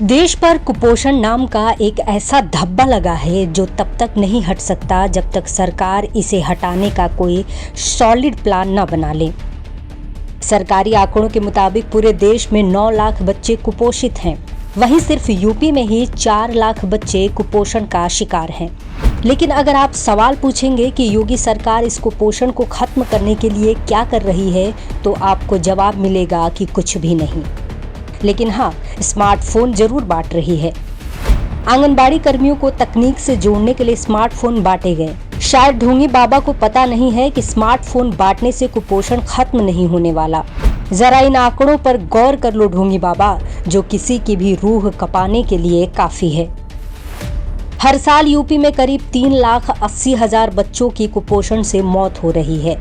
देश पर कुपोषण नाम का एक ऐसा धब्बा लगा है जो तब तक नहीं हट सकता जब तक सरकार इसे हटाने का कोई सॉलिड प्लान न बना ले। सरकारी आंकड़ों के मुताबिक पूरे देश में 9 लाख बच्चे कुपोषित हैं। वहीं सिर्फ यूपी में ही 4 लाख बच्चे कुपोषण का शिकार हैं। लेकिन अगर आप सवाल पूछेंगे कि योगी सरकार इस कुपोषण को खत्म करने के लिए क्या कर रही है, तो आपको जवाब मिलेगा कि कुछ भी नहीं। लेकिन हाँ, स्मार्टफोन जरूर बांट रही है। आंगनबाड़ी कर्मियों को तकनीक से जोड़ने के लिए स्मार्टफोन बांटे गए। शायद ढोंगी बाबा को पता नहीं है कि स्मार्टफोन बांटने से कुपोषण खत्म नहीं होने वाला। जरा इन आंकड़ों पर गौर कर लो ढोंगी बाबा, जो किसी की भी रूह कपाने के लिए काफी है। हर साल यूपी में करीब 3,80,000 बच्चों की कुपोषण से मौत हो रही है।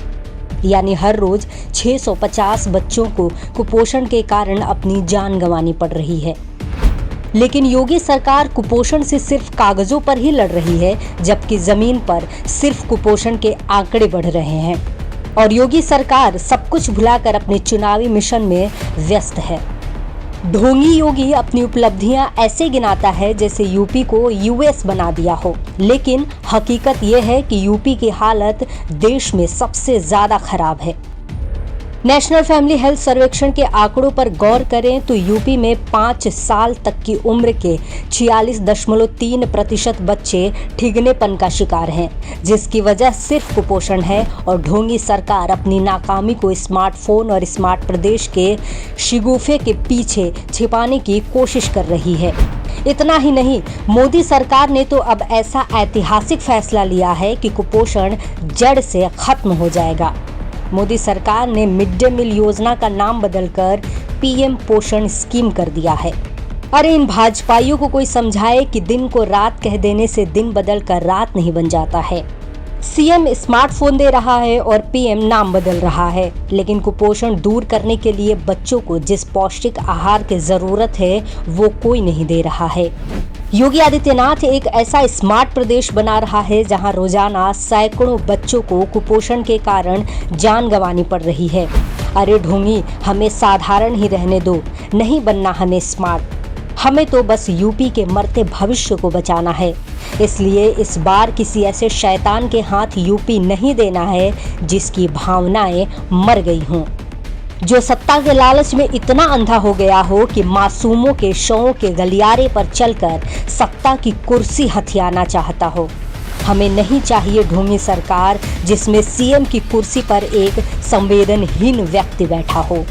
यानी हर रोज 650 बच्चों को कुपोषण के कारण अपनी जान गंवानी पड़ रही है। लेकिन योगी सरकार कुपोषण से सिर्फ कागजों पर ही लड़ रही है, जबकि जमीन पर सिर्फ कुपोषण के आंकड़े बढ़ रहे हैं और योगी सरकार सब कुछ भुलाकर अपने चुनावी मिशन में व्यस्त है। ढोंगी योगी अपनी उपलब्धियां ऐसे गिनाता है जैसे यूपी को यूएस बना दिया हो, लेकिन हकीकत यह है कि यूपी की हालत देश में सबसे ज्यादा खराब है। नेशनल फैमिली हेल्थ सर्वेक्षण के आंकड़ों पर गौर करें तो यूपी में 5 साल तक की उम्र के 46.3% बच्चे ठिगनेपन का शिकार हैं, जिसकी वजह सिर्फ कुपोषण है। और ढोंगी सरकार अपनी नाकामी को स्मार्टफोन और स्मार्ट प्रदेश के शिगुफे के पीछे छिपाने की कोशिश कर रही है। इतना ही नहीं, मोदी सरकार ने तो अब ऐसा ऐतिहासिक फैसला लिया है कि कुपोषण जड़ से खत्म हो जाएगा। मोदी सरकार ने मिड डे मील योजना का नाम बदलकर पीएम पोषण स्कीम कर दिया है। अरे इन भाजपाइयों को कोई समझाए कि दिन को रात कह देने से दिन बदलकर रात नहीं बन जाता है। सीएम स्मार्टफोन दे रहा है और पीएम नाम बदल रहा है, लेकिन कुपोषण दूर करने के लिए बच्चों को जिस पौष्टिक आहार की जरूरत है वो कोई नहीं दे रहा है। योगी आदित्यनाथ एक ऐसा स्मार्ट प्रदेश बना रहा है जहां रोजाना सैकड़ों बच्चों को कुपोषण के कारण जान गंवानी पड़ रही है। अरे ढोंगी, हमें साधारण ही रहने दो, नहीं बनना हमें स्मार्ट। हमें तो बस यूपी के मरते भविष्य को बचाना है। इसलिए इस बार किसी ऐसे शैतान के हाथ यूपी नहीं देना है जिसकी भावनाएं मर गई हों, जो सत्ता के लालच में इतना अंधा हो गया हो कि मासूमों के शवों के गलियारे पर चलकर सत्ता की कुर्सी हथियाना चाहता हो। हमें नहीं चाहिए ढोंगी सरकार जिसमें सीएम की कुर्सी पर एक संवेदनहीन व्यक्ति बैठा हो।